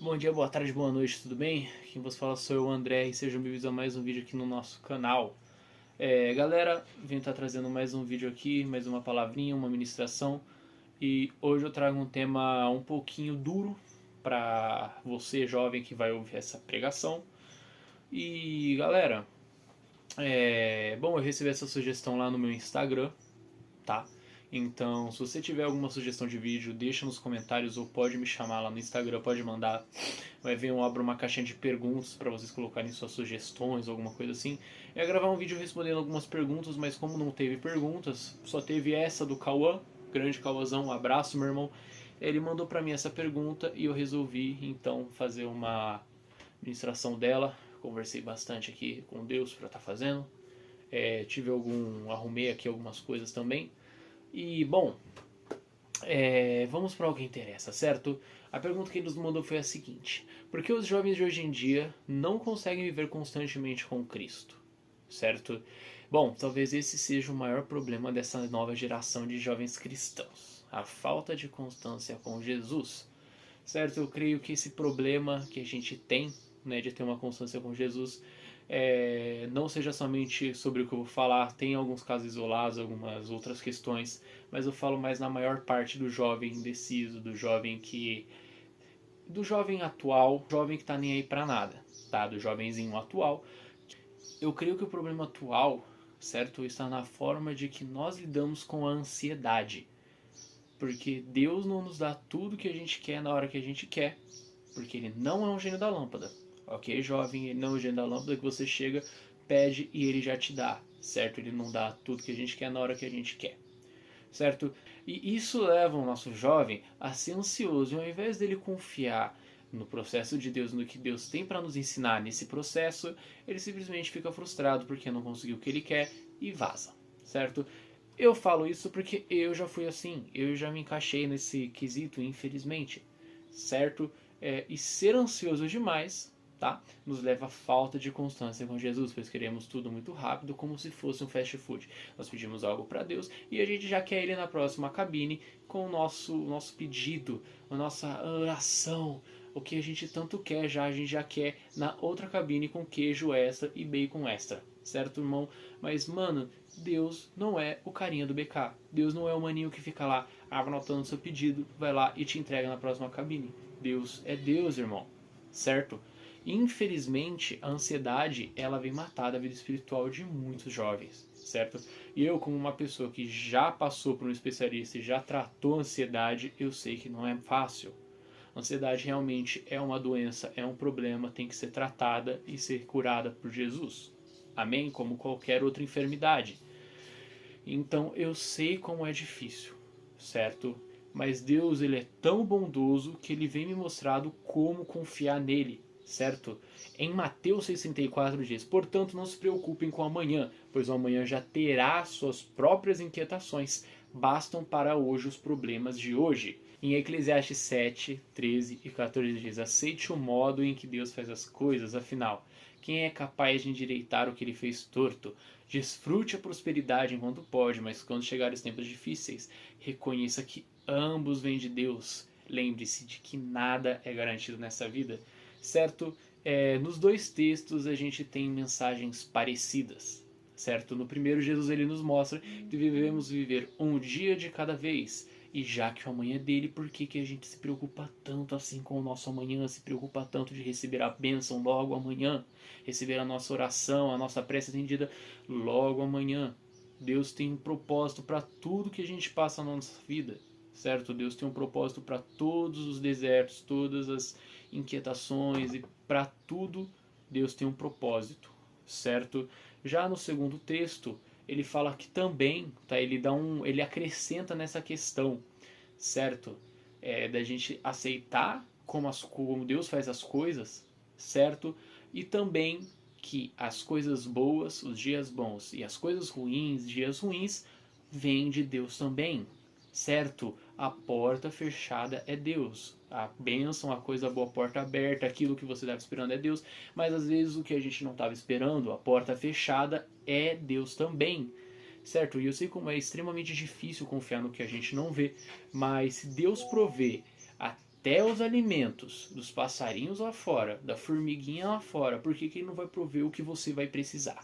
Bom dia, boa tarde, boa noite, tudo bem? Quem vos fala sou eu, André, e sejam bem-vindos a mais um vídeo aqui no nosso canal. Galera, vim estar trazendo mais um vídeo aqui, mais uma palavrinha, uma ministração. E hoje eu trago um tema um pouquinho duro para você, jovem, que vai ouvir essa pregação. E galera, bom, eu recebi essa sugestão lá no meu Instagram, tá? Então, se você tiver alguma sugestão de vídeo, deixa nos comentários ou pode me chamar lá no Instagram, pode mandar. Vai ver, eu abro uma caixinha de perguntas para vocês colocarem suas sugestões, alguma coisa assim. Eu ia gravar um vídeo respondendo algumas perguntas, mas como não teve perguntas, só teve essa do Cauã, grande Cauãzão, um abraço, meu irmão. Ele mandou para mim essa pergunta e eu resolvi então fazer uma ministração dela. Conversei bastante aqui com Deus para estar fazendo. Arrumei aqui algumas coisas também. E bom, vamos para o que interessa, certo? A pergunta que ele nos mandou foi a seguinte: por que os jovens de hoje em dia não conseguem viver constantemente com Cristo? Certo? Bom, talvez esse seja o maior problema dessa nova geração de jovens cristãos, a falta de constância com Jesus. Certo? Eu creio que esse problema que a gente tem, né, de ter uma constância com Jesus, não seja somente sobre o que eu vou falar, tem alguns casos isolados, algumas outras questões, mas eu falo mais na maior parte do jovem indeciso, do jovem atual, jovem que tá nem aí pra nada, tá? Do jovenzinho atual. Eu creio que o problema atual, certo, está na forma de que nós lidamos com a ansiedade. Porque Deus não nos dá tudo que a gente quer na hora que a gente quer, porque Ele não é um gênio da lâmpada. Ok, jovem, Ele não é um gênio da lâmpada que você chega, pede e Ele já te dá, certo? Ele não dá tudo que a gente quer na hora que a gente quer, certo? E isso leva o nosso jovem a ser ansioso, e ao invés dele confiar no processo de Deus, no que Deus tem para nos ensinar nesse processo, ele simplesmente fica frustrado porque não conseguiu o que ele quer e vaza, certo? Eu falo isso porque eu já fui assim, eu já me encaixei nesse quesito, infelizmente, certo? E ser ansioso demais, tá, nos leva à falta de constância com Jesus, pois queremos tudo muito rápido, como se fosse um fast food. Nós pedimos algo para Deus e a gente já quer Ele na próxima cabine com o nosso pedido, a nossa oração. O que a gente tanto quer já, a gente já quer na outra cabine com queijo extra e bacon extra, certo, irmão? Mas, mano, Deus não é o carinha do BK. Deus não é o maninho que fica lá anotando seu pedido, vai lá e te entrega na próxima cabine. Deus é Deus, irmão, certo? Infelizmente, a ansiedade, ela vem matar a vida espiritual de muitos jovens, certo? E eu, como uma pessoa que já passou por um especialista e já tratou a ansiedade, eu sei que não é fácil. A ansiedade realmente é uma doença, é um problema, tem que ser tratada e ser curada por Jesus. Amém? Como qualquer outra enfermidade. Então eu sei como é difícil, certo? Mas Deus, ele é tão bondoso que ele vem me mostrando como confiar nele, certo? Em Mateus 6,64 diz: portanto, não se preocupem com o amanhã, pois o amanhã já terá suas próprias inquietações. Bastam para hoje os problemas de hoje. Em Eclesiastes 7, 13 e 14 diz: aceite o modo em que Deus faz as coisas, afinal, quem é capaz de endireitar o que ele fez torto? Desfrute a prosperidade enquanto pode, mas quando chegar os tempos difíceis, reconheça que ambos vêm de Deus. Lembre-se de que nada é garantido nessa vida, certo? Nos dois textos a gente tem mensagens parecidas, certo? No primeiro, Jesus ele nos mostra que devemos viver um dia de cada vez. E já que o amanhã é dele, por que a gente se preocupa tanto assim com o nosso amanhã? Se preocupa tanto de receber a bênção logo amanhã? Receber a nossa oração, a nossa prece atendida logo amanhã? Deus tem um propósito para tudo que a gente passa na nossa vida, certo? Deus tem um propósito para todos os desertos, todas as inquietações, e para tudo Deus tem um propósito, certo? Já no segundo texto, ele fala que também, tá? Ele acrescenta nessa questão, certo? Da gente aceitar como Deus faz as coisas, certo? E também que as coisas boas, os dias bons, e as coisas ruins, dias ruins, vêm de Deus também, certo? A porta fechada é Deus. A bênção, a coisa boa, a porta aberta, aquilo que você estava esperando é Deus. Mas às vezes o que a gente não estava esperando, a porta fechada, é Deus também, certo? E eu sei como é extremamente difícil confiar no que a gente não vê, mas se Deus provê até os alimentos dos passarinhos lá fora, da formiguinha lá fora, por que ele não vai prover o que você vai precisar?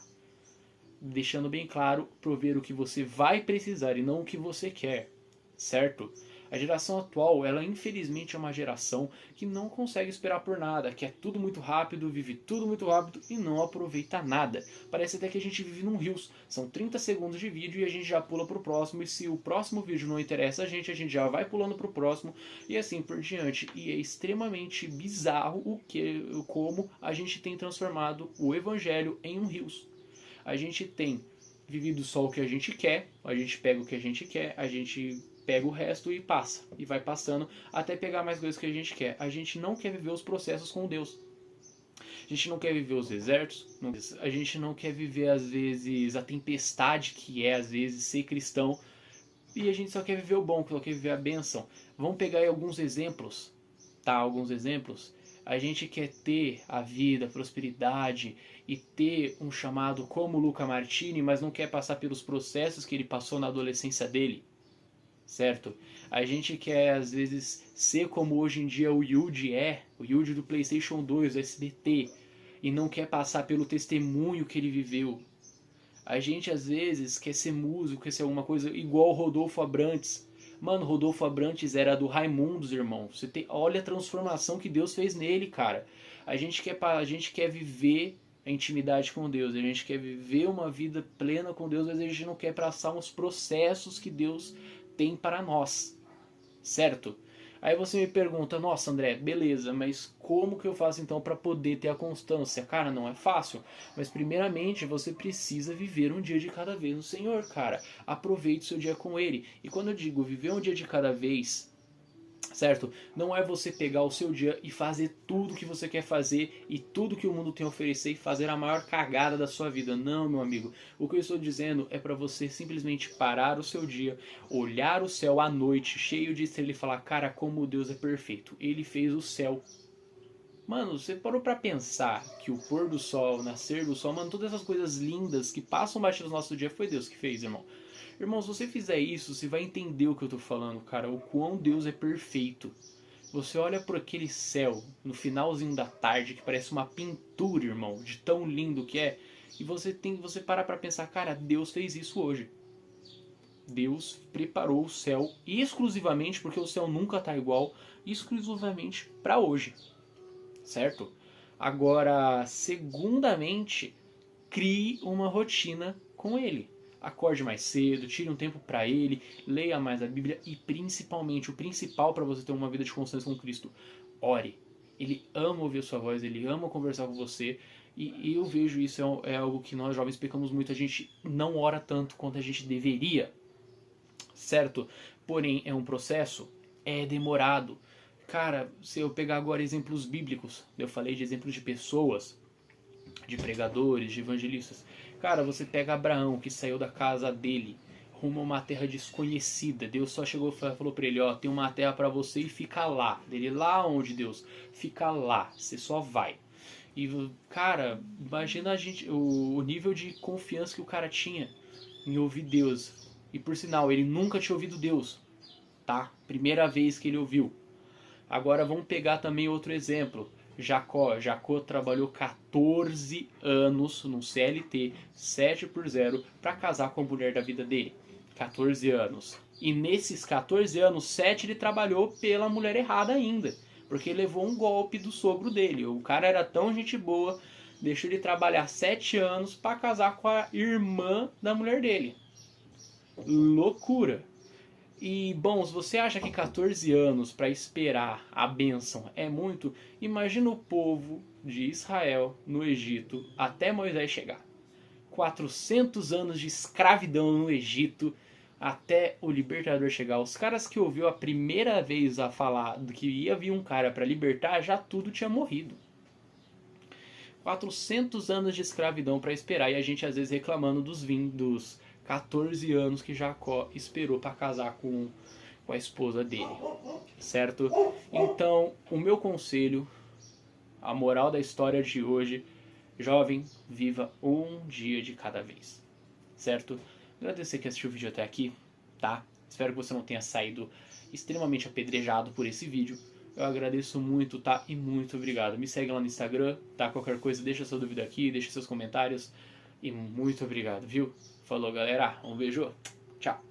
Deixando bem claro, prover o que você vai precisar e não o que você quer, certo? A geração atual, ela infelizmente é uma geração que não consegue esperar por nada, que é tudo muito rápido, vive tudo muito rápido e não aproveita nada. Parece até que a gente vive num rios. São 30 segundos de vídeo e a gente já pula pro próximo, e se o próximo vídeo não interessa a gente já vai pulando pro próximo e assim por diante. E é extremamente bizarro como a gente tem transformado o evangelho em um rios. A gente tem vivido só o que a gente quer, a gente pega o que a gente quer, a gente pega o resto e passa. E vai passando até pegar mais coisas que a gente quer. A gente não quer viver os processos com Deus. A gente não quer viver os desertos. A gente não quer viver, às vezes, a tempestade que é, às vezes, ser cristão. E a gente só quer viver o bom, só quer viver a bênção. Vamos pegar aí alguns exemplos. Tá, alguns exemplos. A gente quer ter a vida, a prosperidade e ter um chamado como Luca Martini, mas não quer passar pelos processos que ele passou na adolescência dele. Certo? A gente quer às vezes ser como hoje em dia o Yuji é, o Yuji do PlayStation 2, do SBT, e não quer passar pelo testemunho que ele viveu. A gente às vezes quer ser músico, quer ser alguma coisa igual o Rodolfo Abrantes. Mano, Rodolfo Abrantes era do Raimundos, irmão. Olha a transformação que Deus fez nele, cara. A gente quer viver a intimidade com Deus, a gente quer viver uma vida plena com Deus, mas a gente não quer passar uns processos que Deus tem para nós, certo? Aí você me pergunta, nossa André, beleza, mas como que eu faço então para poder ter a constância? Cara, não é fácil, mas primeiramente você precisa viver um dia de cada vez no Senhor, cara. Aproveite o seu dia com Ele. E quando eu digo viver um dia de cada vez, certo? Não é você pegar o seu dia e fazer tudo que você quer fazer e tudo que o mundo tem a oferecer e fazer a maior cagada da sua vida. Não, meu amigo. O que eu estou dizendo é para você simplesmente parar o seu dia, olhar o céu à noite, cheio de estrela e falar, cara, como Deus é perfeito. Ele fez o céu. Mano, você parou pra pensar que o pôr do sol, o nascer do sol, mano, todas essas coisas lindas que passam batidas no nosso dia foi Deus que fez, irmão. Irmão, se você fizer isso, você vai entender o que eu tô falando, cara. O quão Deus é perfeito. Você olha por aquele céu no finalzinho da tarde que parece uma pintura, irmão, de tão lindo que é. E você para pra pensar, cara, Deus fez isso hoje. Deus preparou o céu exclusivamente, porque o céu nunca tá igual, exclusivamente para hoje. Certo? Agora, segundamente, crie uma rotina com ele. Acorde mais cedo, tire um tempo para ele, leia mais a Bíblia e principalmente, o principal para você ter uma vida de constância com Cristo, ore. Ele ama ouvir a sua voz, ele ama conversar com você e eu vejo isso é algo que nós jovens pecamos muito, a gente não ora tanto quanto a gente deveria, certo? Porém, é um processo, é demorado. Cara, se eu pegar agora exemplos bíblicos, eu falei de exemplos de pessoas, de pregadores, de evangelistas. Cara, você pega Abraão, que saiu da casa dele, rumo a uma terra desconhecida. Deus só chegou e falou pra ele, ó, tem uma terra para você e fica lá. Ele, lá onde, Deus? Fica lá, você só vai. E, cara, imagina o nível de confiança que o cara tinha em ouvir Deus. E por sinal, ele nunca tinha ouvido Deus, tá? Primeira vez que ele ouviu. Agora vamos pegar também outro exemplo. Jacó trabalhou 14 anos no CLT 7x0 para casar com a mulher da vida dele. 14 anos. E nesses 14 anos, 7 ele trabalhou pela mulher errada ainda. Porque ele levou um golpe do sogro dele. O cara era tão gente boa, deixou ele trabalhar 7 anos para casar com a irmã da mulher dele. Loucura. E, bom, se você acha que 14 anos para esperar a bênção é muito, imagina o povo de Israel no Egito até Moisés chegar. 400 anos de escravidão no Egito até o libertador chegar. Os caras que ouviu a primeira vez a falar que ia vir um cara para libertar, já tudo tinha morrido. 400 anos de escravidão para esperar e a gente às vezes reclamando dos 14 anos que Jacó esperou para casar com a esposa dele, certo? Então, o meu conselho, a moral da história de hoje, jovem, viva um dia de cada vez, certo? Agradecer que assistiu o vídeo até aqui, tá? Espero que você não tenha saído extremamente apedrejado por esse vídeo. Eu agradeço muito, tá? E muito obrigado. Me segue lá no Instagram, tá? Qualquer coisa, deixa sua dúvida aqui, deixa seus comentários. E muito obrigado, viu? Falou, galera. Um beijo. Tchau.